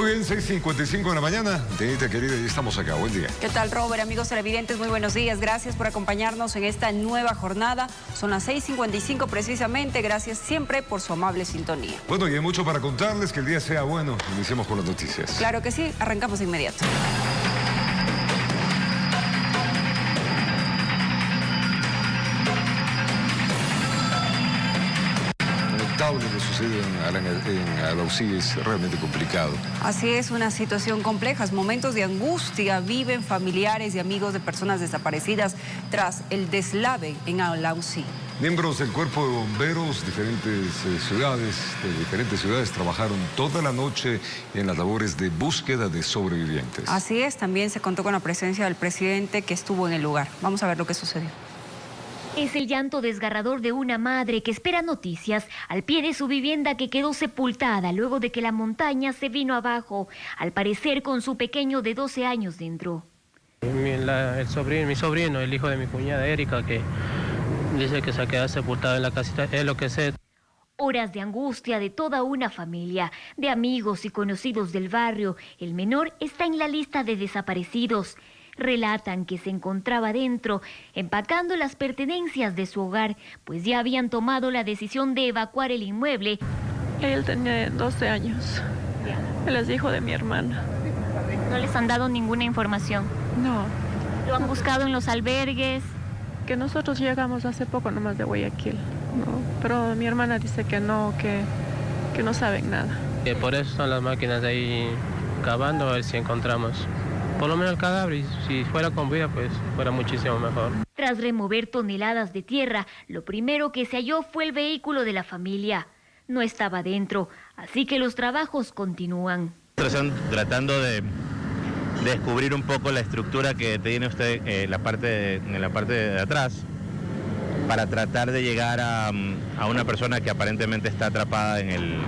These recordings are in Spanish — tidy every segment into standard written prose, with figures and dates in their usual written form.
Muy bien, 6:55 de la mañana. Denita querida, ya estamos acá. Buen día. ¿Qué tal, Robert? Amigos televidentes, muy buenos días. Gracias por acompañarnos en esta nueva jornada. Son las 6:55 precisamente. Gracias siempre por su amable sintonía. Bueno, y hay mucho para contarles. Que el día sea bueno. Iniciemos con las noticias. Claro que sí. Arrancamos de inmediato. Lo que sucede en Alausí es realmente complicado. Así es, una situación compleja. Momentos de angustia viven familiares y amigos de personas desaparecidas tras el deslave en Alausí. Miembros del cuerpo de bomberos de diferentes ciudades trabajaron toda la noche en las labores de búsqueda de sobrevivientes. Así es, también se contó con la presencia del presidente que estuvo en el lugar. Vamos a ver lo que sucedió. Es el llanto desgarrador de una madre que espera noticias al pie de su vivienda que quedó sepultada luego de que la montaña se vino abajo, al parecer con su pequeño de 12 años dentro. Mi sobrino, el hijo de mi cuñada Erika, que dice que se ha quedado sepultado en la casita, es lo que sé. Horas de angustia de toda una familia, de amigos y conocidos del barrio. El menor está en la lista de desaparecidos. Relatan que se encontraba dentro, empacando las pertenencias de su hogar, pues ya habían tomado la decisión de evacuar el inmueble. Él tenía 12 años. Él es hijo de mi hermana. ¿No les han dado ninguna información? No. ¿Lo han buscado en los albergues? Que nosotros llegamos hace poco nomás de Guayaquil. No, pero mi hermana dice que no, que no saben nada. Que por eso son las máquinas de ahí cavando a ver si encontramos por lo menos el cadáver, y si fuera con vida, pues fuera muchísimo mejor. Tras remover toneladas de tierra, lo primero que se halló fue el vehículo de la familia. No estaba dentro, así que los trabajos continúan. Tratando de descubrir un poco la estructura que tiene usted en la parte de atrás, para tratar de llegar a una persona que aparentemente está atrapada en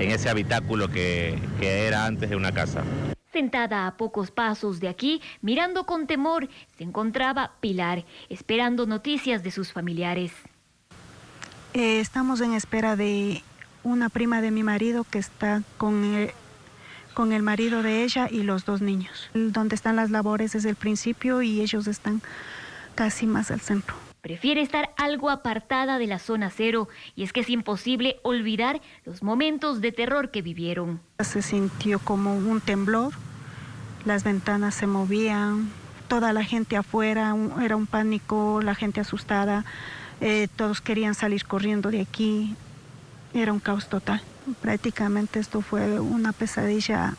ese habitáculo que era antes de una casa. Sentada a pocos pasos de aquí, mirando con temor, se encontraba Pilar, esperando noticias de sus familiares. Estamos en espera de una prima de mi marido que está con el marido de ella y los 2 niños. Donde están las labores es el principio y ellos están casi más al centro. Prefiere estar algo apartada de la zona cero, y es que es imposible olvidar los momentos de terror que vivieron. Se sintió como un temblor, las ventanas se movían, toda la gente afuera, era un pánico, la gente asustada, todos querían salir corriendo de aquí, era un caos total. Prácticamente esto fue una pesadilla.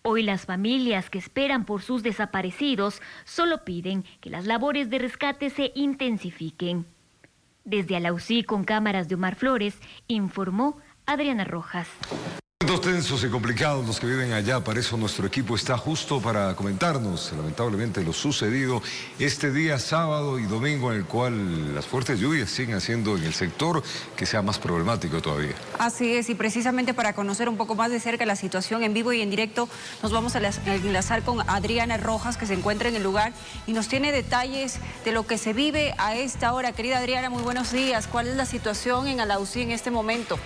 Hoy las familias que esperan por sus desaparecidos solo piden que las labores de rescate se intensifiquen. Desde Alausí, con cámaras de Omar Flores, informó Adriana Rojas. Momentos tensos y complicados los que viven allá, para eso nuestro equipo está justo para comentarnos lamentablemente lo sucedido este día sábado y domingo, en el cual las fuertes lluvias siguen haciendo en el sector que sea más problemático todavía. Así es, y precisamente para conocer un poco más de cerca la situación en vivo y en directo, nos vamos a enlazar con Adriana Rojas, que se encuentra en el lugar y nos tiene detalles de lo que se vive a esta hora. Querida Adriana, muy buenos días. ¿Cuál es la situación en Alausí en este momento?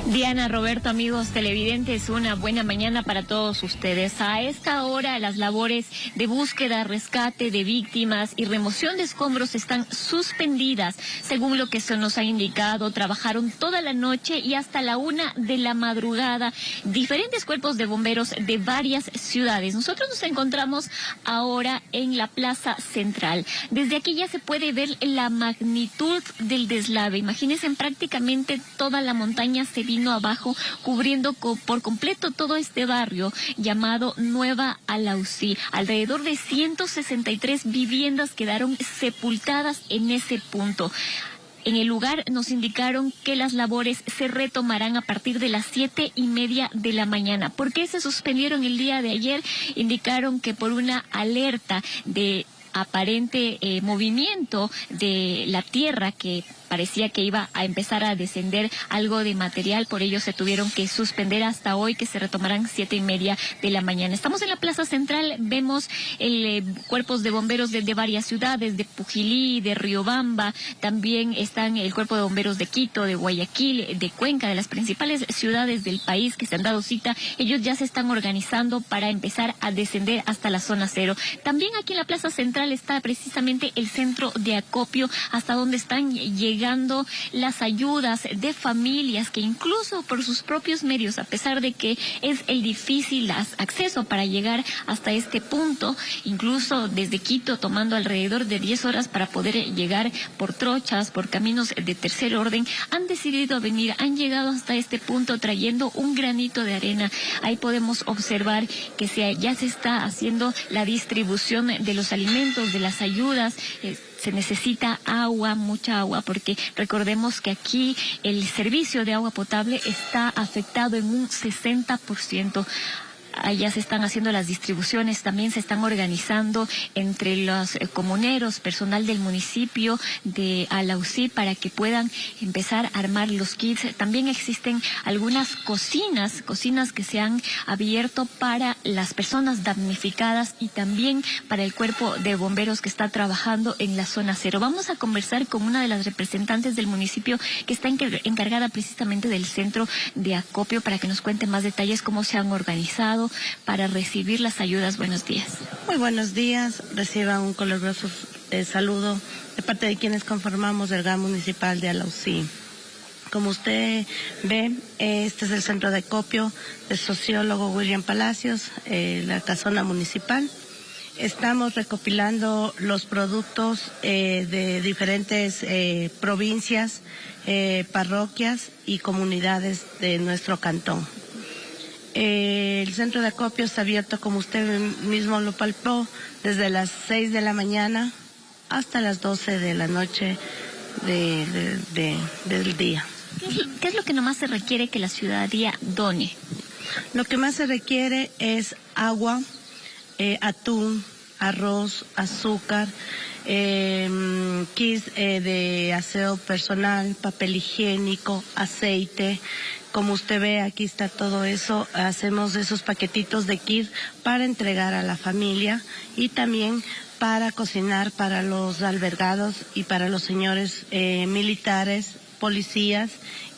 Diana, Roberto, amigos televidentes, una buena mañana para todos ustedes. A esta hora las labores de búsqueda, rescate de víctimas y remoción de escombros están suspendidas. Según lo que se nos ha indicado, trabajaron toda la noche y hasta la 1 de la madrugada diferentes cuerpos de bomberos de varias ciudades. Nosotros nos encontramos ahora en la Plaza Central. Desde aquí ya se puede ver la magnitud del deslave. Imagínense, prácticamente toda la montaña se vino abajo, cubriendo por completo todo este barrio llamado Nueva Alausí. Alrededor de 163 viviendas quedaron sepultadas en ese punto. En el lugar nos indicaron que las labores se retomarán a partir de las 7:30 de la mañana. ¿Por qué se suspendieron el día de ayer? Indicaron que por una alerta de aparente movimiento de la tierra que parecía que iba a empezar a descender algo de material, por ello se tuvieron que suspender hasta hoy, que se retomarán 7:30 de la mañana. Estamos en la Plaza Central, vemos cuerpos de bomberos de varias ciudades, de Pujilí, de Riobamba, también están el cuerpo de bomberos de Quito, de Guayaquil, de Cuenca, de las principales ciudades del país que se han dado cita. Ellos ya se están organizando para empezar a descender hasta la zona cero. También aquí en la Plaza Central está precisamente el centro de acopio, hasta donde están llegando las ayudas de familias que incluso por sus propios medios, a pesar de que es el difícil acceso para llegar hasta este punto, incluso desde Quito tomando alrededor de 10 horas para poder llegar por trochas, por caminos de tercer orden, han decidido venir, han llegado hasta este punto trayendo un granito de arena. Ahí podemos observar que ya se está haciendo la distribución de los alimentos, de las ayudas. Se necesita agua, mucha agua, porque recordemos que aquí el servicio de agua potable está afectado en un 60%. Allá se están haciendo las distribuciones, también se están organizando entre los comuneros, personal del municipio de Alausí, para que puedan empezar a armar los kits. También existen algunas cocinas que se han abierto para las personas damnificadas y también para el cuerpo de bomberos que está trabajando en la zona cero. Vamos a conversar con una de las representantes del municipio que está encargada precisamente del centro de acopio para que nos cuente más detalles, cómo se han organizado para recibir las ayudas. Buenos días. Muy buenos días. Reciban un caluroso saludo de parte de quienes conformamos el GAM municipal de Alausí. Como usted ve, este es el centro de acopio del sociólogo William Palacios, la casona municipal. Estamos recopilando los productos de diferentes provincias, parroquias y comunidades de nuestro cantón. El centro de acopio está abierto, como usted mismo lo palpó, desde las 6 de la mañana hasta las 12 de la noche del día. ¿Qué es lo que nomás se requiere que la ciudadanía done? Lo que más se requiere es agua, atún, arroz, azúcar, kits de aseo personal, papel higiénico, aceite. Como usted ve, aquí está todo eso. Hacemos esos paquetitos de kit para entregar a la familia y también para cocinar para los albergados y para los señores militares, policías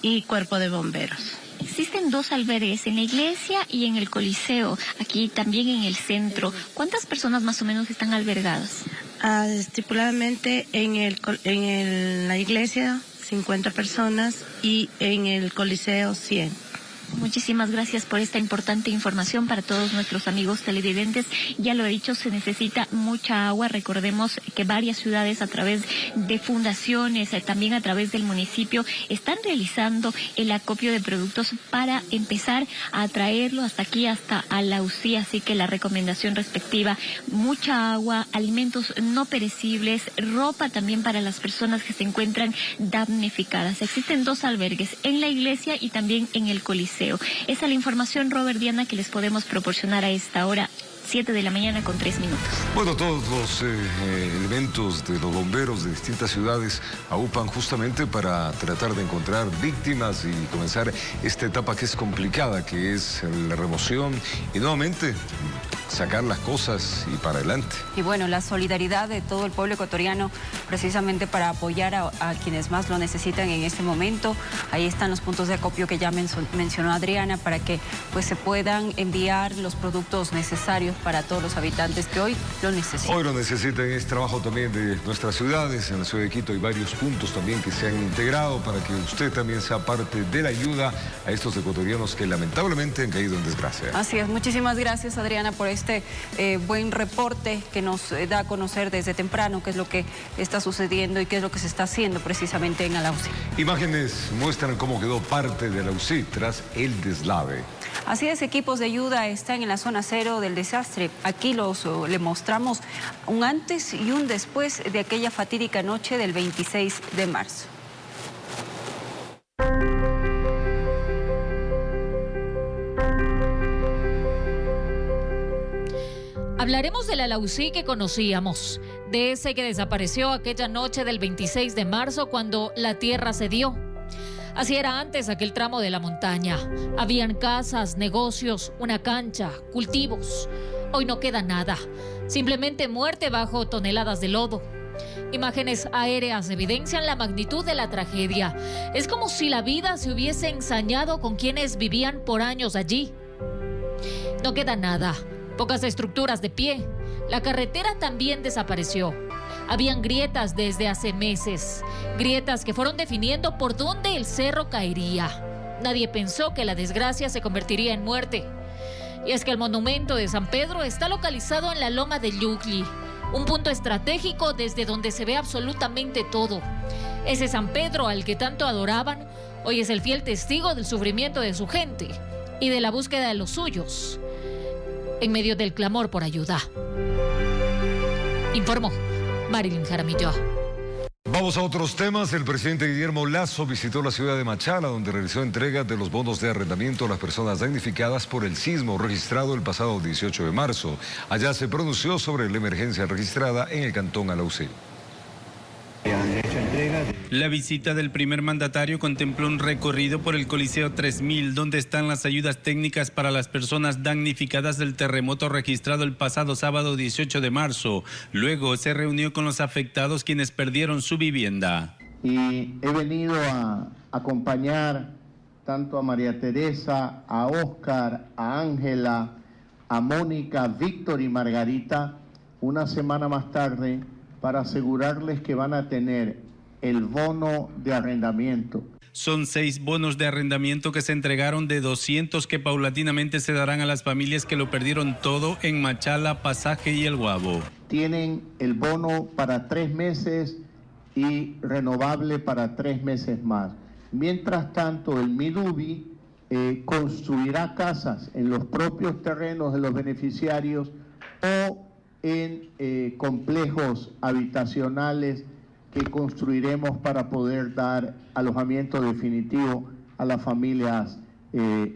y cuerpo de bomberos. Existen 2 albergues, en la iglesia y en el Coliseo, aquí también en el centro. ¿Cuántas personas más o menos están albergadas? Estipuladamente en la iglesia 50 personas y en el Coliseo 100. Muchísimas gracias por esta importante información para todos nuestros amigos televidentes. Ya lo he dicho, se necesita mucha agua. Recordemos que varias ciudades a través de fundaciones, también a través del municipio, están realizando el acopio de productos para empezar a traerlo hasta aquí, hasta Alausí. Así que la recomendación respectiva, mucha agua, alimentos no perecibles, ropa también para las personas que se encuentran damnificadas. Existen 2 albergues, en la iglesia y también en el Coliseo. Esa es la información, Robert, Diana, que les podemos proporcionar a esta hora, 7 de la mañana con 3 minutos. Bueno, todos los elementos de los bomberos de distintas ciudades aupan justamente para tratar de encontrar víctimas y comenzar esta etapa que es complicada, que es la remoción y nuevamente sacar las cosas y para adelante. Y bueno, la solidaridad de todo el pueblo ecuatoriano precisamente para apoyar a quienes más lo necesitan en este momento. Ahí están los puntos de acopio que ya mencionó Adriana, para que pues se puedan enviar los productos necesarios para todos los habitantes que hoy lo necesitan. Hoy lo necesitan. Es trabajo también de nuestras ciudades. En la ciudad de Quito hay varios puntos también que se han integrado para que usted también sea parte de la ayuda a estos ecuatorianos que lamentablemente han caído en desgracia. Así es. Muchísimas gracias, Adriana, por este buen reporte que nos da a conocer desde temprano qué es lo que está sucediendo y qué es lo que se está haciendo precisamente en Alausí. Imágenes muestran cómo quedó parte de Alausí tras el deslave. Así es, equipos de ayuda están en la zona cero del desastre. Aquí le mostramos un antes y un después de aquella fatídica noche del 26 de marzo. Hablaremos del Alausí que conocíamos, de ese que desapareció aquella noche del 26 de marzo cuando la tierra cedió. Así era antes aquel tramo de la montaña. Habían casas, negocios, una cancha, cultivos. Hoy no queda nada, simplemente muerte bajo toneladas de lodo. Imágenes aéreas evidencian la magnitud de la tragedia. Es como si la vida se hubiese ensañado con quienes vivían por años allí. No queda nada, pocas estructuras de pie. La carretera también desapareció. Habían grietas desde hace meses, grietas que fueron definiendo por dónde el cerro caería. Nadie pensó que la desgracia se convertiría en muerte. Y es que el monumento de San Pedro está localizado en la loma de Llugli, un punto estratégico desde donde se ve absolutamente todo. Ese San Pedro al que tanto adoraban, hoy es el fiel testigo del sufrimiento de su gente y de la búsqueda de los suyos, en medio del clamor por ayuda. Informó Marilyn Jaramillo. Vamos a otros temas. El presidente Guillermo Lasso visitó la ciudad de Machala, donde realizó entrega de los bonos de arrendamiento a las personas damnificadas por el sismo registrado el pasado 18 de marzo. Allá se pronunció sobre la emergencia registrada en el cantón Alausí. La visita del primer mandatario contempló un recorrido por el Coliseo 3000, donde están las ayudas técnicas para las personas damnificadas del terremoto registrado el pasado sábado 18 de marzo. Luego se reunió con los afectados quienes perdieron su vivienda. Y he venido a acompañar tanto a María Teresa, a Óscar, a Ángela, a Mónica, Víctor y Margarita una semana más tarde para asegurarles que van a tener el bono de arrendamiento. Son 6 bonos de arrendamiento que se entregaron de 200 que paulatinamente se darán a las familias que lo perdieron todo en Machala, Pasaje y El Guabo. Tienen el bono para 3 meses y renovable para 3 meses más. Mientras tanto, el Midubi construirá casas en los propios terrenos de los beneficiarios o en complejos habitacionales que construiremos para poder dar alojamiento definitivo a las familias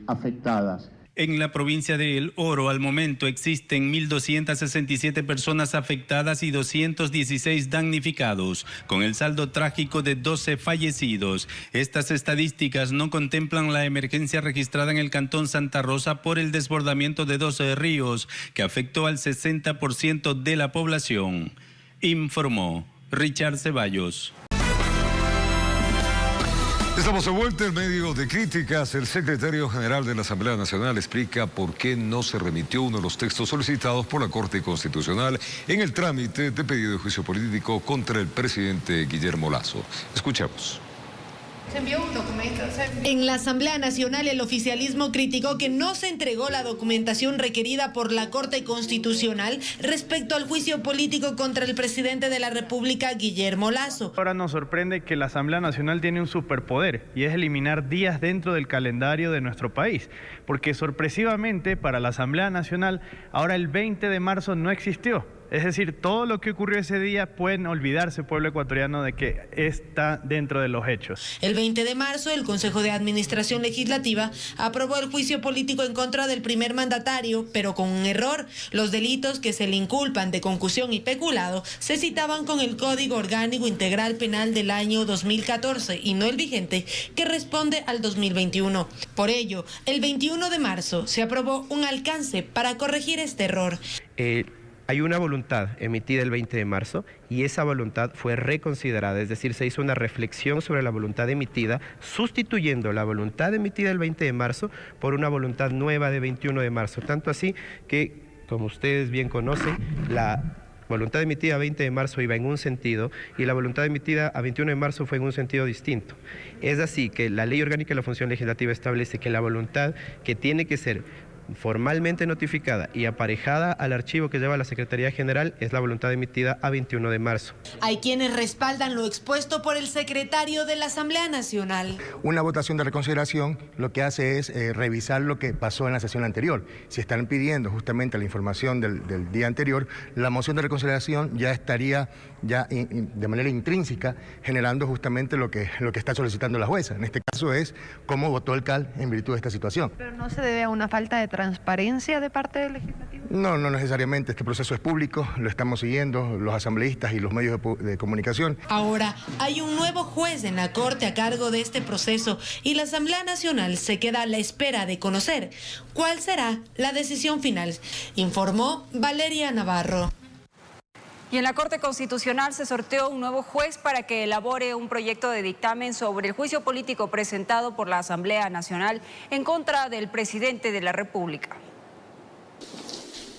afectadas. En la provincia de El Oro, al momento, existen 1.267 personas afectadas y 216 damnificados, con el saldo trágico de 12 fallecidos. Estas estadísticas no contemplan la emergencia registrada en el cantón Santa Rosa por el desbordamiento de 12 ríos, que afectó al 60% de la población. Informó Richard Ceballos. Estamos de vuelta en medio de críticas. El secretario general de la Asamblea Nacional explica por qué no se remitió uno de los textos solicitados por la Corte Constitucional en el trámite de pedido de juicio político contra el presidente Guillermo Lasso. Escuchemos. Se envió un documento. En la Asamblea Nacional el oficialismo criticó que no se entregó la documentación requerida por la Corte Constitucional respecto al juicio político contra el presidente de la República, Guillermo Lasso. Ahora nos sorprende que la Asamblea Nacional tiene un superpoder y es eliminar días dentro del calendario de nuestro país, porque sorpresivamente para la Asamblea Nacional ahora el 20 de marzo no existió. Es decir, todo lo que ocurrió ese día pueden olvidarse, pueblo ecuatoriano, de que está dentro de los hechos. El 20 de marzo, el Consejo de Administración Legislativa aprobó el juicio político en contra del primer mandatario, pero con un error. Los delitos que se le inculpan de concusión y peculado se citaban con el Código Orgánico Integral Penal del año 2014 y no el vigente, que responde al 2021. Por ello, el 21 de marzo se aprobó un alcance para corregir este error. Hay una voluntad emitida el 20 de marzo y esa voluntad fue reconsiderada, es decir, se hizo una reflexión sobre la voluntad emitida, sustituyendo la voluntad emitida el 20 de marzo por una voluntad nueva de 21 de marzo. Tanto así que, como ustedes bien conocen, la voluntad emitida a 20 de marzo iba en un sentido y la voluntad emitida a 21 de marzo fue en un sentido distinto. Es así que la Ley Orgánica de la Función Legislativa establece que la voluntad que tiene que ser formalmente notificada y aparejada al archivo que lleva la Secretaría General es la voluntad emitida a 21 de marzo. Hay quienes respaldan lo expuesto por el secretario de la Asamblea Nacional. Una votación de reconsideración lo que hace es revisar lo que pasó en la sesión anterior. Si están pidiendo justamente la información del día anterior, la moción de reconsideración ya estaría de manera intrínseca generando justamente lo que está solicitando la jueza. En este caso es cómo votó el CAL en virtud de esta situación. Pero no se debe a una falta de transparencia de parte del Legislativo? No, no necesariamente. Este proceso es público, lo estamos siguiendo los asambleístas y los medios de comunicación. Ahora, hay un nuevo juez en la Corte a cargo de este proceso y la Asamblea Nacional se queda a la espera de conocer cuál será la decisión final, informó Valeria Navarro. Y en la Corte Constitucional se sorteó un nuevo juez para que elabore un proyecto de dictamen sobre el juicio político presentado por la Asamblea Nacional en contra del presidente de la República.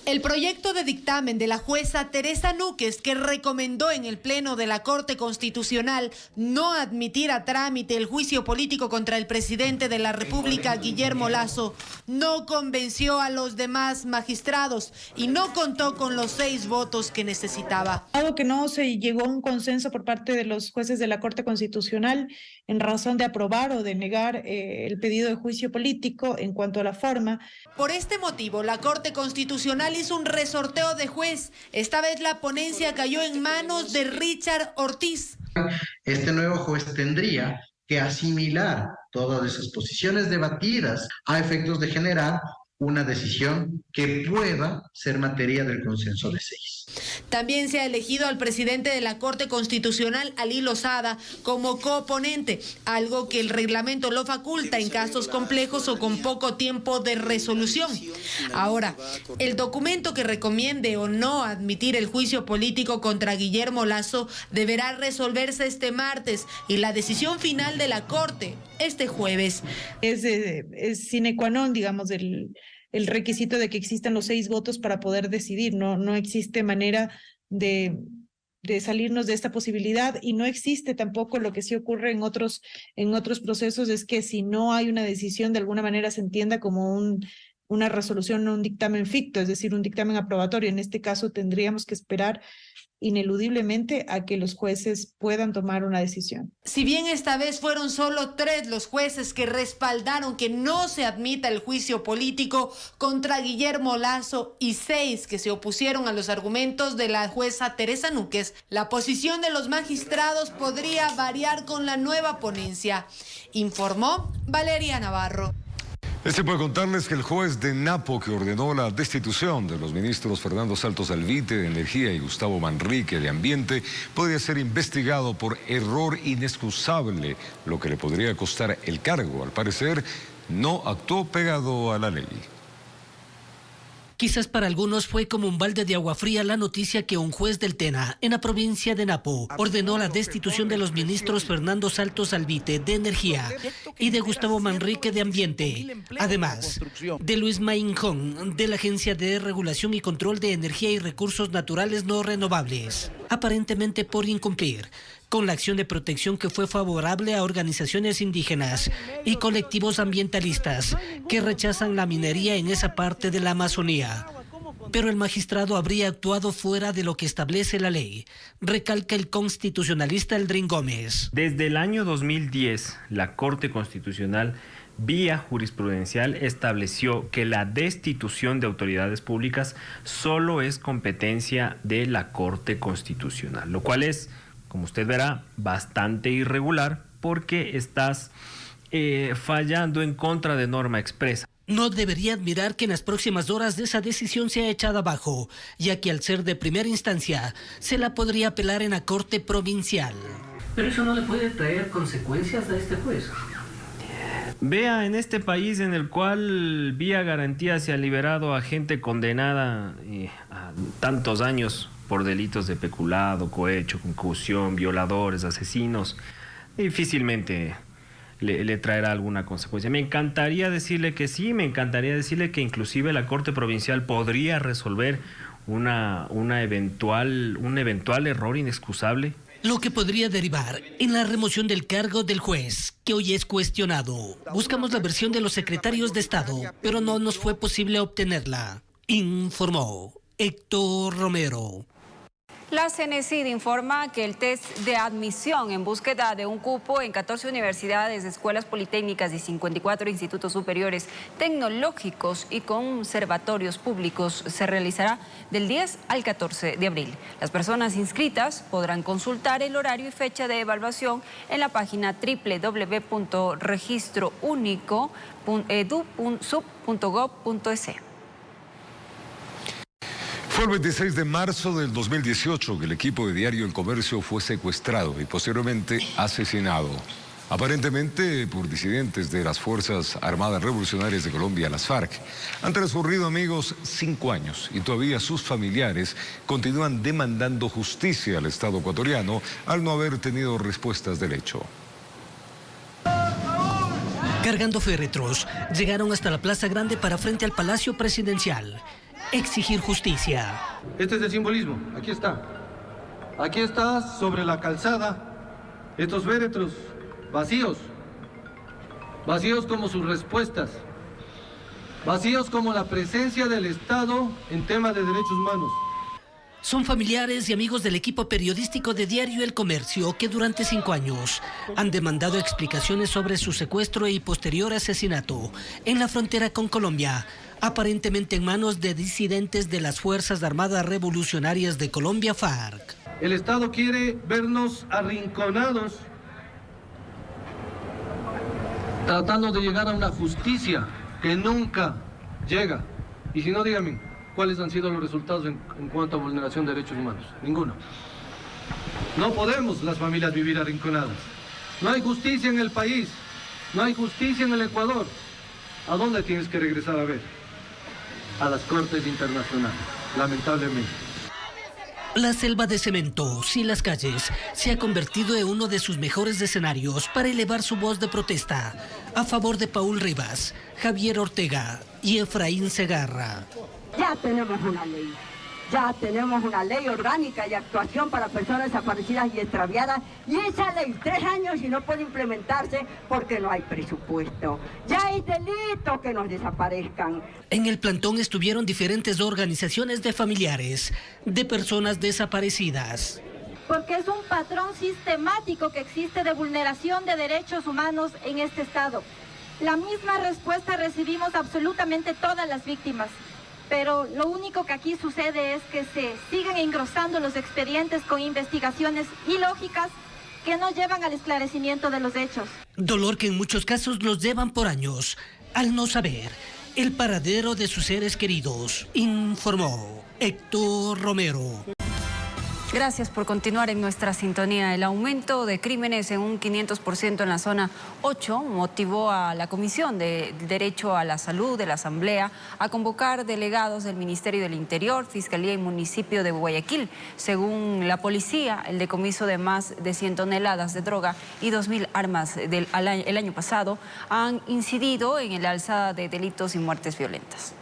El proyecto de dictamen de la jueza Teresa Núquez, que recomendó en el Pleno de la Corte Constitucional no admitir a trámite el juicio político contra el presidente de la República, Guillermo Lasso, no convenció a los demás magistrados y no contó con los 6 votos que necesitaba. Dado que no se llegó a un consenso por parte de los jueces de la Corte Constitucional en razón de aprobar o de negar el pedido de juicio político en cuanto a la forma. Por este motivo, la Corte Constitucional hizo un resorteo de juez. Esta vez la ponencia cayó en manos de Richard Ortiz. Este nuevo juez tendría que asimilar todas esas posiciones debatidas a efectos de generar una decisión que pueda ser materia del consenso de 6. También se ha elegido al presidente de la Corte Constitucional, Alí Lozada, como coponente, algo que el reglamento lo faculta en casos complejos o con poco tiempo de resolución. Ahora, el documento que recomiende o no admitir el juicio político contra Guillermo Lasso deberá resolverse este martes y la decisión final de la Corte este jueves. Es sine qua non, digamos, el requisito de que existan los 6 votos para poder decidir. No existe manera de salirnos de esta posibilidad y no existe tampoco lo que sí ocurre en otros procesos, es que si no hay una decisión, de alguna manera se entienda como una resolución, no un dictamen ficto, es decir, un dictamen aprobatorio. En este caso tendríamos que esperar ineludiblemente a que los jueces puedan tomar una decisión. Si bien esta vez fueron solo 3 los jueces que respaldaron que no se admita el juicio político contra Guillermo Lasso y 6 que se opusieron a los argumentos de la jueza Teresa Núquez, la posición de los magistrados podría variar con la nueva ponencia, informó Valeria Navarro. Es tiempo de contarles que el juez de Napo que ordenó la destitución de los ministros Fernando Saltos Alvite de Energía y Gustavo Manrique de Ambiente podría ser investigado por error inexcusable, lo que le podría costar el cargo. Al parecer, no actuó pegado a la ley. Quizás para algunos fue como un balde de agua fría la noticia que un juez del Tena, en la provincia de Napo, ordenó la destitución de los ministros Fernando Saltos Alvite de Energía y de Gustavo Manrique de Ambiente, además de Luis Mainjón de la Agencia de Regulación y Control de Energía y Recursos Naturales No Renovables, aparentemente por incumplir con la acción de protección que fue favorable a organizaciones indígenas y colectivos ambientalistas que rechazan la minería en esa parte de la Amazonía. Pero el magistrado habría actuado fuera de lo que establece la ley, recalca el constitucionalista Eldrin Gómez. Desde el año 2010, la Corte Constitucional, vía jurisprudencial, estableció que la destitución de autoridades públicas solo es competencia de la Corte Constitucional, lo cual es, como usted verá, bastante irregular porque estás fallando en contra de norma expresa. No debería admirar que en las próximas horas de esa decisión sea echada abajo, ya que al ser de primera instancia, se la podría apelar en la Corte Provincial. Pero eso no le puede traer consecuencias a este juez. Vea, en este país en el cual vía garantía se ha liberado a gente condenada a tantos años por delitos de peculado, cohecho, concusión, violadores, asesinos, difícilmente le traerá alguna consecuencia. Me encantaría decirle que sí, me encantaría decirle que inclusive la Corte Provincial podría resolver un eventual error inexcusable. Lo que podría derivar en la remoción del cargo del juez, que hoy es cuestionado. Buscamos la versión de los secretarios de Estado, pero no nos fue posible obtenerla, informó Héctor Romero. La CENESID informa que el test de admisión en búsqueda de un cupo en 14 universidades, escuelas politécnicas y 54 institutos superiores tecnológicos y conservatorios públicos se realizará del 10 al 14 de abril. Las personas inscritas podrán consultar el horario y fecha de evaluación en la página www.registrounico.edu.sub.gov.es. Fue el 26 de marzo del 2018 que el equipo de Diario El Comercio fue secuestrado y posteriormente asesinado, aparentemente por disidentes de las Fuerzas Armadas Revolucionarias de Colombia, las FARC. Han transcurrido, amigos, 5 años y todavía sus familiares continúan demandando justicia al Estado ecuatoriano al no haber tenido respuestas del hecho. Cargando féretros, llegaron hasta la Plaza Grande para frente al Palacio Presidencial. Exigir justicia. Este es el simbolismo, aquí está. Aquí está sobre la calzada, estos féretros vacíos. Vacíos como sus respuestas. Vacíos como la presencia del Estado en temas de derechos humanos. Son familiares y amigos del equipo periodístico de Diario El Comercio que durante 5 años han demandado explicaciones sobre su secuestro y posterior asesinato en la frontera con Colombia, aparentemente en manos de disidentes de las Fuerzas Armadas Revolucionarias de Colombia, FARC. El Estado quiere vernos arrinconados, tratando de llegar a una justicia que nunca llega. Y si no, díganme, ¿cuáles han sido los resultados en cuanto a vulneración de derechos humanos? Ninguno. No podemos las familias vivir arrinconadas. No hay justicia en el país, no hay justicia en el Ecuador. ¿A dónde tienes que regresar a ver? A las cortes internacionales, lamentablemente. La selva de cemento, sin las calles, se ha convertido en uno de sus mejores escenarios para elevar su voz de protesta a favor de Paul Rivas, Javier Ortega y Efraín Segarra. Ya tenemos una ley. Ya tenemos una ley orgánica de actuación para personas desaparecidas y extraviadas, y esa ley 3 años y no puede implementarse porque no hay presupuesto. Ya es delito que nos desaparezcan. En el plantón estuvieron diferentes organizaciones de familiares de personas desaparecidas. Porque es un patrón sistemático que existe de vulneración de derechos humanos en este estado. La misma respuesta recibimos absolutamente todas las víctimas. Pero lo único que aquí sucede es que se siguen engrosando los expedientes con investigaciones ilógicas que no llevan al esclarecimiento de los hechos. Dolor que en muchos casos los llevan por años al no saber el paradero de sus seres queridos, informó Héctor Romero. Gracias por continuar en nuestra sintonía. El aumento de crímenes en un 500% en la zona 8 motivó a la Comisión de Derecho a la Salud de la Asamblea a convocar delegados del Ministerio del Interior, Fiscalía y Municipio de Guayaquil. Según la policía, el decomiso de más de 100 toneladas de droga y 2.000 armas el año pasado han incidido en el alza de delitos y muertes violentas.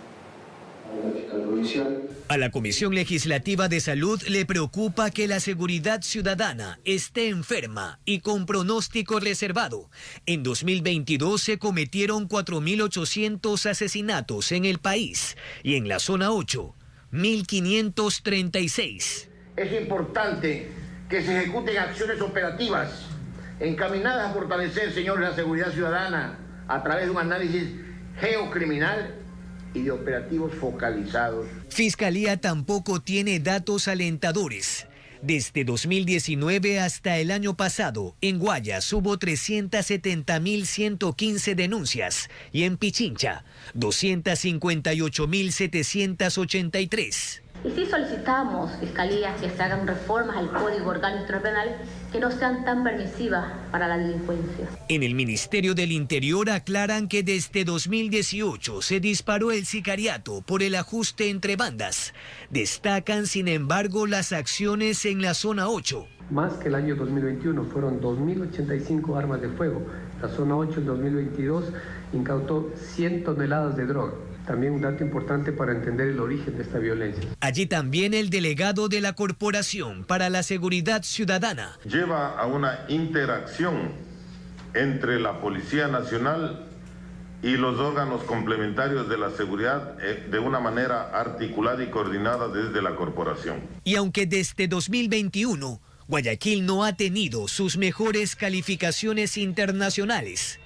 A la Comisión Legislativa de Salud le preocupa que la seguridad ciudadana esté enferma y con pronóstico reservado. En 2022 se cometieron 4.800 asesinatos en el país y en la zona 8, 1.536. Es importante que se ejecuten acciones operativas encaminadas a fortalecer, señores, la seguridad ciudadana a través de un análisis geocriminal y de operativos focalizados. Fiscalía tampoco tiene datos alentadores. Desde 2019 hasta el año pasado, en Guayas hubo 370.115 denuncias y en Pichincha 258.783. Y sí solicitamos, Fiscalía, que se hagan reformas al Código Orgánico Penal que no sean tan permisivas para la delincuencia. En el Ministerio del Interior aclaran que desde 2018 se disparó el sicariato por el ajuste entre bandas. Destacan, sin embargo, las acciones en la zona 8. Más que el año 2021, fueron 2.085 armas de fuego. La zona 8 en 2022 incautó 100 toneladas de droga. También un dato importante para entender el origen de esta violencia. Allí también el delegado de la Corporación para la Seguridad Ciudadana. Lleva a una interacción entre la Policía Nacional y los órganos complementarios de la seguridad de una manera articulada y coordinada desde la corporación. Y aunque desde 2021 Guayaquil no ha tenido sus mejores calificaciones internacionales,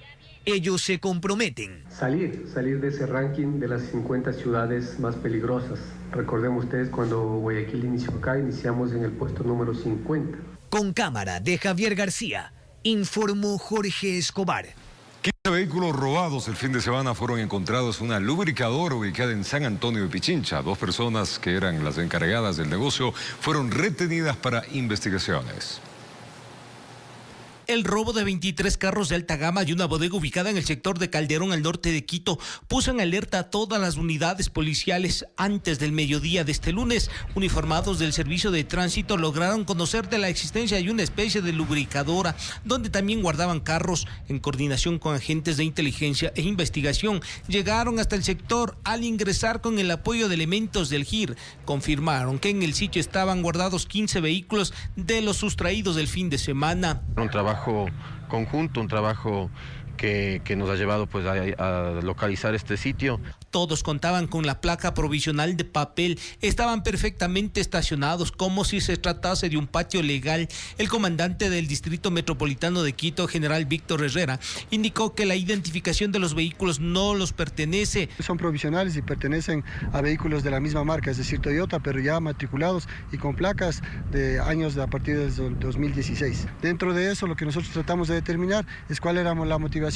ellos se comprometen. Salir de ese ranking de las 50 ciudades más peligrosas. Recordemos ustedes cuando Guayaquil inició acá, iniciamos en el puesto número 50. Con cámara de Javier García, informó Jorge Escobar. 15 vehículos robados el fin de semana fueron encontrados en una lubricadora ubicada en San Antonio de Pichincha. 2 personas que eran las encargadas del negocio fueron retenidas para investigaciones. El robo de 23 carros de alta gama y una bodega ubicada en el sector de Calderón, al norte de Quito, puso en alerta a todas las unidades policiales. Antes del mediodía de este lunes, uniformados del Servicio de Tránsito lograron conocer de la existencia de una especie de lubricadora, donde también guardaban carros. En coordinación con agentes de inteligencia e investigación, llegaron hasta el sector. Al ingresar con el apoyo de elementos del GIR, confirmaron que en el sitio estaban guardados 15 vehículos de los sustraídos del fin de semana. Un trabajo conjunto, un trabajo que nos ha llevado pues a localizar este sitio. Todos contaban con la placa provisional de papel, estaban perfectamente estacionados como si se tratase de un patio legal. El comandante del Distrito Metropolitano de Quito, general Víctor Herrera, indicó que la identificación de los vehículos no los pertenece. Son provisionales y pertenecen a vehículos de la misma marca, es decir, Toyota, pero ya matriculados y con placas de años a partir del 2016. Dentro de eso, lo que nosotros tratamos de determinar es cuál era la motivación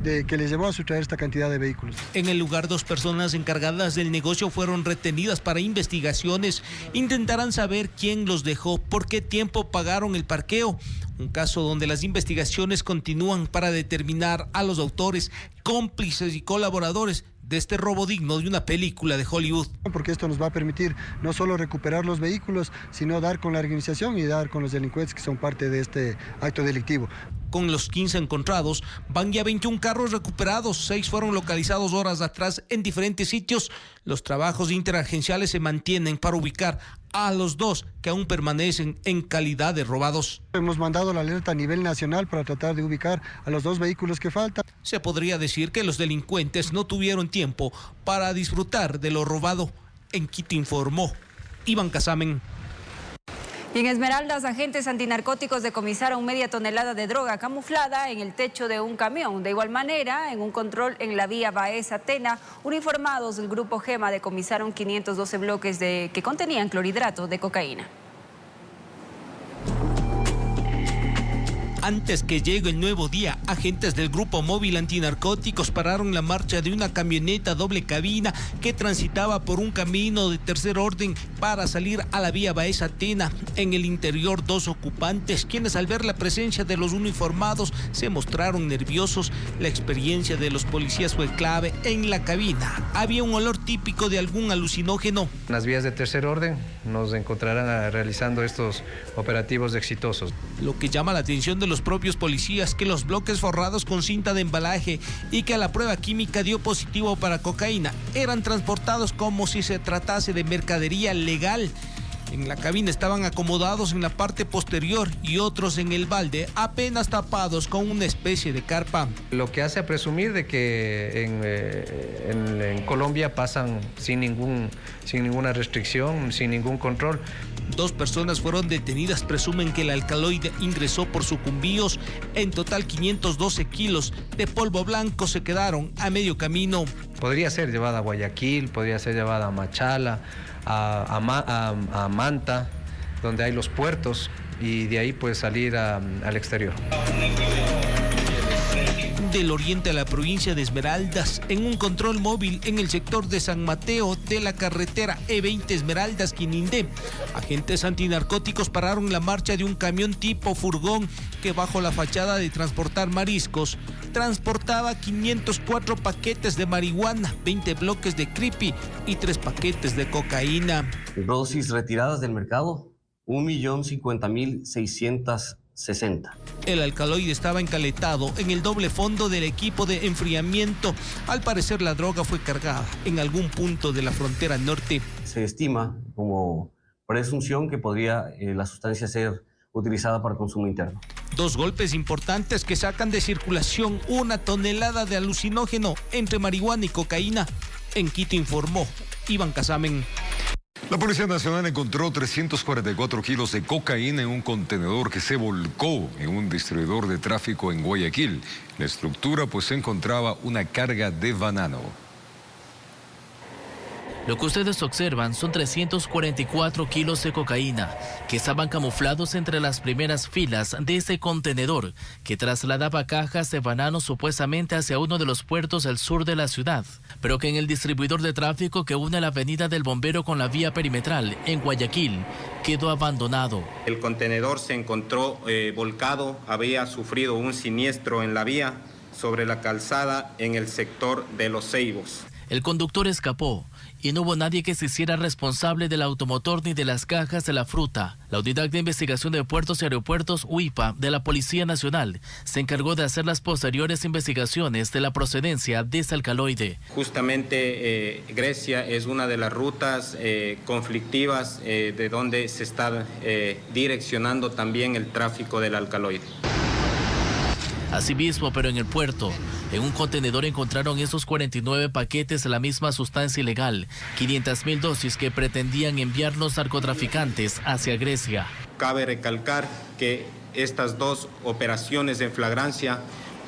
de que les llevó a sustraer esta cantidad de vehículos. En el lugar, 2 personas encargadas del negocio fueron retenidas para investigaciones. Intentarán saber quién los dejó, por qué tiempo pagaron el parqueo. Un caso donde las investigaciones continúan para determinar a los autores, cómplices y colaboradores de este robo digno de una película de Hollywood. Porque esto nos va a permitir no solo recuperar los vehículos, sino dar con la organización y dar con los delincuentes que son parte de este acto delictivo. Con los 15 encontrados, van ya 21 carros recuperados, 6 fueron localizados horas atrás en diferentes sitios. Los trabajos interagenciales se mantienen para ubicar a los 2 que aún permanecen en calidad de robados. Hemos mandado la alerta a nivel nacional para tratar de ubicar a los 2 vehículos que faltan. Se podría decir que los delincuentes no tuvieron tiempo para disfrutar de lo robado. En Quito informó Iván Casamen. Y en Esmeraldas, agentes antinarcóticos decomisaron media tonelada de droga camuflada en el techo de un camión. De igual manera, en un control en la vía Baeza-Tena, uniformados del grupo GEMA decomisaron 512 bloques que contenían clorhidrato de cocaína. Antes que llegue el nuevo día, agentes del Grupo Móvil Antinarcóticos pararon la marcha de una camioneta doble cabina que transitaba por un camino de tercer orden para salir a la vía Baeza-Tena. En el interior, 2 ocupantes, quienes al ver la presencia de los uniformados se mostraron nerviosos. La experiencia de los policías fue clave. En la cabina había un olor típico de algún alucinógeno. En las vías de tercer orden nos encontrarán realizando estos operativos exitosos. Lo que llama la atención de los propios policías, que los bloques forrados con cinta de embalaje y que a la prueba química dio positivo para cocaína eran transportados como si se tratase de mercadería legal. En la cabina estaban acomodados en la parte posterior y otros en el balde, apenas tapados con una especie de carpa. Lo que hace a presumir de que en Colombia pasan sin ninguna restricción, sin ningún control. 2 personas fueron detenidas, presumen que el alcaloide ingresó por sucumbíos. En total 512 kilos de polvo blanco se quedaron a medio camino. Podría ser llevada a Guayaquil, podría ser llevada a Machala, a Manta, donde hay los puertos, y de ahí puede salir al exterior. Del oriente a la provincia de Esmeraldas, en un control móvil en el sector de San Mateo de la carretera E20 Esmeraldas-Quinindé, agentes antinarcóticos pararon la marcha de un camión tipo furgón que, bajo la fachada de transportar mariscos, transportaba 504 paquetes de marihuana, 20 bloques de creepy y 3 paquetes de cocaína. Dosis retiradas del mercado, 1.050.660. El alcaloide estaba encaletado en el doble fondo del equipo de enfriamiento. Al parecer, la droga fue cargada en algún punto de la frontera norte. Se estima como presunción que podría la sustancia ser utilizada para consumo interno. 2 golpes importantes que sacan de circulación 1 tonelada de alucinógeno entre marihuana y cocaína. En Quito informó Iván Casamen. La Policía Nacional encontró 344 kilos de cocaína en un contenedor que se volcó en un distribuidor de tráfico en Guayaquil. En la estructura pues se encontraba una carga de banano. Lo que ustedes observan son 344 kilos de cocaína que estaban camuflados entre las primeras filas de ese contenedor que trasladaba cajas de banano supuestamente hacia uno de los puertos del sur de la ciudad, pero que en el distribuidor de tráfico que une la avenida del Bombero con la vía perimetral en Guayaquil quedó abandonado. El contenedor se encontró volcado, había sufrido un siniestro en la vía sobre la calzada en el sector de Los Ceibos. El conductor escapó y no hubo nadie que se hiciera responsable del automotor ni de las cajas de la fruta. La Unidad de Investigación de Puertos y Aeropuertos, UIPA, de la Policía Nacional, se encargó de hacer las posteriores investigaciones de la procedencia de ese alcaloide. Justamente Grecia es una de las rutas conflictivas de donde se está direccionando también el tráfico del alcaloide. Asimismo, pero en el puerto, en un contenedor encontraron esos 49 paquetes de la misma sustancia ilegal, 500,000 dosis que pretendían enviar los narcotraficantes hacia Grecia. Cabe recalcar que estas 2 operaciones en flagrancia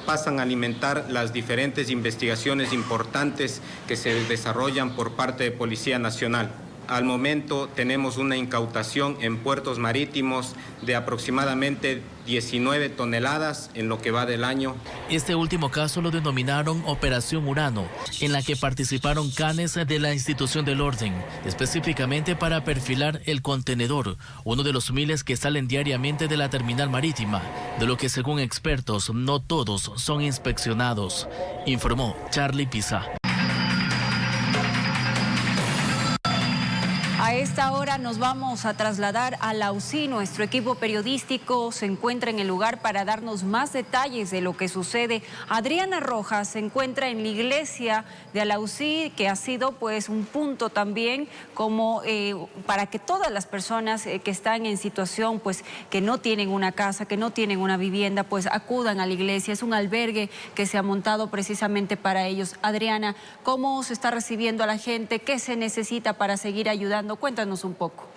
pasan a alimentar las diferentes investigaciones importantes que se desarrollan por parte de Policía Nacional. Al momento tenemos una incautación en puertos marítimos de aproximadamente 19 toneladas en lo que va del año. Este último caso lo denominaron Operación Urano, en la que participaron canes de la institución del orden, específicamente para perfilar el contenedor, uno de los miles que salen diariamente de la terminal marítima, de lo que según expertos no todos son inspeccionados, informó Charlie Pisa. A esta hora nos vamos a trasladar a Lausí. Nuestro equipo periodístico se encuentra en el lugar para darnos más detalles de lo que sucede. Adriana Rojas se encuentra en la iglesia de Lausí, que ha sido pues un punto también como para que todas las personas que están en situación pues que no tienen una casa, que no tienen una vivienda, pues acudan a la iglesia. Es un albergue que se ha montado precisamente para ellos. Adriana, ¿cómo se está recibiendo a la gente? ¿Qué se necesita para seguir ayudando? Cuéntanos un poco.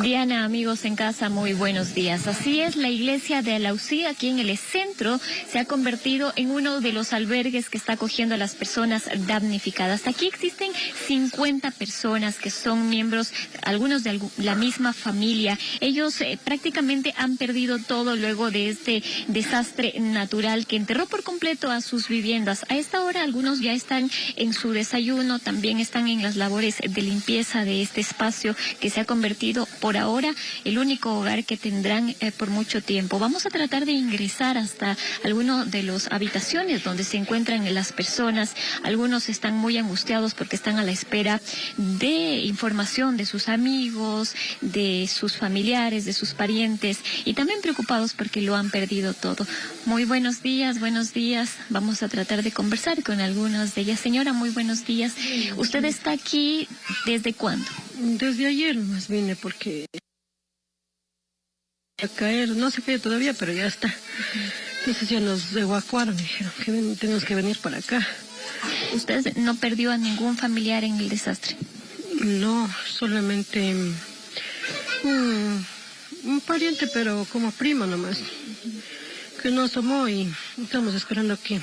Diana, amigos en casa, muy buenos días. Así es, la iglesia de Lausí, aquí en el centro, se ha convertido en uno de los albergues que está acogiendo a las personas damnificadas. Aquí existen 50 personas que son miembros, algunos de la misma familia. Ellos prácticamente han perdido todo luego de este desastre natural que enterró por completo a sus viviendas. A esta hora algunos ya están en su desayuno, también están en las labores de limpieza de este espacio que se ha convertido por ahora el único hogar que tendrán por mucho tiempo. Vamos a tratar de ingresar hasta algunas de las habitaciones donde se encuentran las personas. Algunos están muy angustiados porque están a la espera de información de sus amigos, de sus familiares, de sus parientes y también preocupados porque lo han perdido todo. Muy buenos días, buenos días. Vamos a tratar de conversar con algunas de ellas. Señora, muy buenos días. ¿Usted está aquí desde cuándo? Desde ayer más vine porque a caer, no se cae todavía, pero ya está. Entonces ya nos evacuaron, dijeron que tenemos que venir para acá. ¿Usted no perdió a ningún familiar en el desastre? No, solamente un pariente, pero como primo nomás, que no asomó y estamos esperando que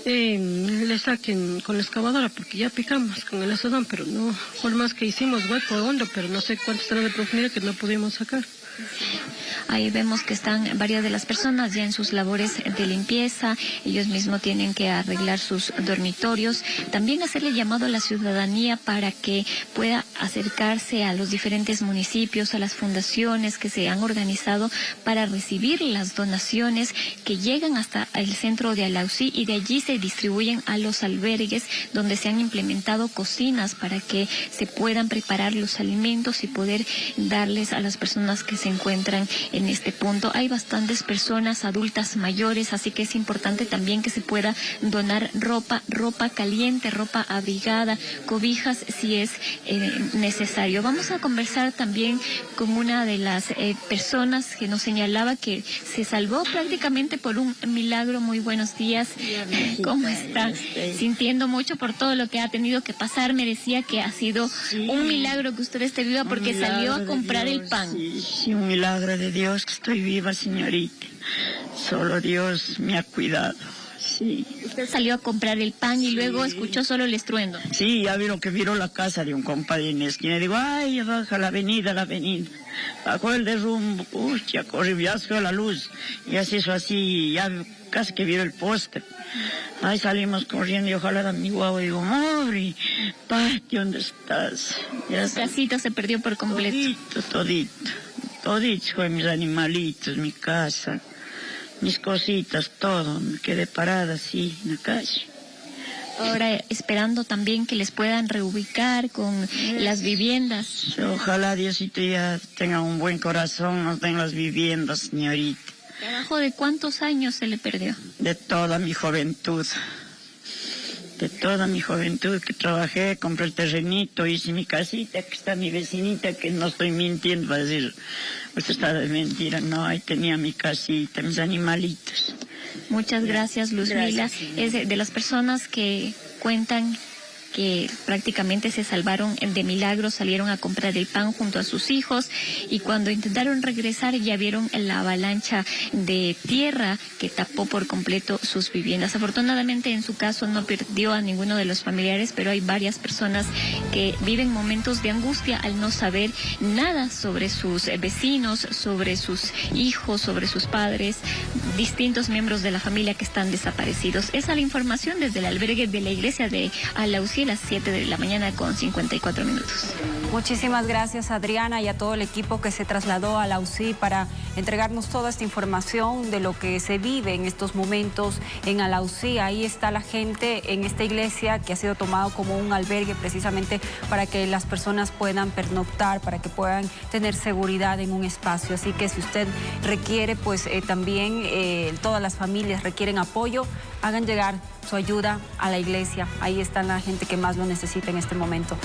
le saquen con la excavadora porque ya picamos con el azadón, pero no, por más que hicimos hueco hondo, pero no sé cuánto estará de profundidad que no pudimos sacar. Ahí vemos que están varias de las personas ya en sus labores de limpieza. Ellos mismos tienen que arreglar sus dormitorios. También hacerle llamado a la ciudadanía para que pueda acercarse a los diferentes municipios, a las fundaciones que se han organizado para recibir las donaciones que llegan hasta el centro de Lausí y de allí se distribuyen a los albergues donde se han implementado cocinas para que se puedan preparar los alimentos y poder darles a las personas que se encuentran en en este punto. Hay bastantes personas adultas mayores, así que es importante también que se pueda donar ropa caliente, ropa abrigada, cobijas si es necesario. Vamos a conversar también con una de las personas que nos señalaba que se salvó prácticamente por un milagro. Muy buenos días. ¿Cómo está? Sintiendo mucho por todo lo que ha tenido que pasar. Me decía que ha sido un milagro que usted esté viva porque salió a comprar el pan. Sí, un milagro de Dios que estoy viva, señorita. Solo Dios me ha cuidado. Sí. Usted salió a comprar el pan y luego escuchó solo el estruendo. Sí, ya vieron que viró la casa de un compadre en la esquina. Digo, ay, baja la avenida. Bajó el derrumbo, ya corrió, ya se fue la luz. Ya se hizo así, ya casi que viró el poste. Ahí salimos corriendo y ojalá era mi guagua. Digo, Mori, Pati, ¿dónde estás? La casita se perdió por completo. Todito, fue mis animalitos, mi casa, mis cositas, todo. Me quedé parada así en la calle. Ahora esperando también que les puedan reubicar con las viviendas. Ojalá Diosito ya tenga un buen corazón, nos den las viviendas, señorita. ¿Trabajo de cuántos años se le perdió? De toda mi juventud. De toda mi juventud que trabajé, compré el terrenito, hice mi casita, que está mi vecinita, que no estoy mintiendo para decir, usted está de mentira, no, ahí tenía mi casita, mis animalitos. Muchas gracias, Luzmila. Es de las personas que cuentan que prácticamente se salvaron de milagro, salieron a comprar el pan junto a sus hijos y cuando intentaron regresar ya vieron la avalancha de tierra que tapó por completo sus viviendas. Afortunadamente en su caso no perdió a ninguno de los familiares, pero hay varias personas que viven momentos de angustia al no saber nada sobre sus vecinos, sobre sus hijos, sobre sus padres, distintos miembros de la familia que están desaparecidos. Esa es la información desde el albergue de la iglesia de Alausí, a las 7 de la mañana con 54 minutos. Muchísimas gracias, Adriana, y a todo el equipo que se trasladó a Alausí para entregarnos toda esta información de lo que se vive en estos momentos en Alausí. Ahí está la gente en esta iglesia que ha sido tomado como un albergue precisamente para que las personas puedan pernoctar, para que puedan tener seguridad en un espacio. Así que si usted requiere, pues también todas las familias requieren apoyo, hagan llegar su ayuda a la iglesia. Ahí está la gente que más lo necesita en este momento.